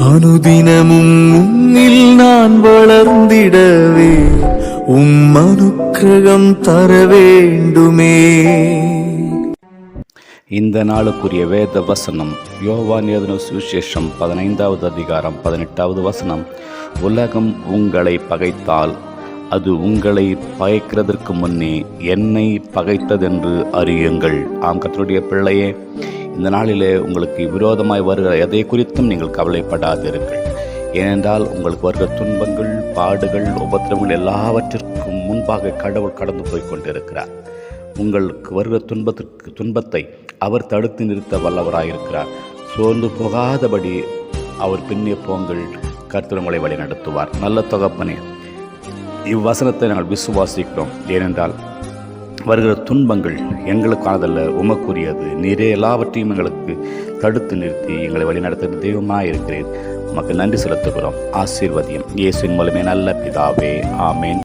அனுதினமும் உன்னில் நான் வளர்ந்திடவே அனுக்கிரகம் தர வேண்டுமே. இந்த நாளுக்குரிய வேத வசனம் யோவான் எழுதின சுவிசேஷம் 15வது அதிகாரம் 18வது வசனம். உலகம் உங்களை பகைத்தால் அது உங்களை பகைக்கிறதற்கு முன்னே என்னை பகைத்ததென்று அறியுங்கள். ஆம் கர்த்தருடைய பிள்ளையே, இந்த நாளிலே உங்களுக்கு விரோதமாய் வருகிற எதை குறித்தும் நீங்கள் கவலைப்படாதிருங்கள். ஏனென்றால் உங்களுக்கு வருகிற துன்பங்கள், பாடுகள், உபத்திரங்கள் எல்லாவற்றிற்கும் முன்பாக கடவுள் கடந்து போய் கொண்டிருக்கிறார். உங்களுக்கு வருகிற துன்பத்தை அவர் தடுத்து நிறுத்த வல்லவராயிருக்கிறார். சோர்ந்து போகாதபடி அவர் பின்னே போங்கள், கர்த்தர் உங்களை வழி நடத்துவார். நல்ல தகப்பனே, இவ்வசனத்தை நாங்கள் விசுவாசிக்கிறோம். ஏனென்றால் வருகிற துன்பங்கள் எங்களுக்கானதல்ல, உமக்குரியது. நீரே எல்லாவற்றையும் எங்களுக்கு தடுத்து நிறுத்தி எங்களை வழிநடத்துகிற தெய்வமாக இருக்கிறேன். உமக்கு நன்றி செலுத்துகிறோம். ஆசீர்வதியம். இயேசுவின் மூலமே நல்ல பிதாவே, ஆமேன்.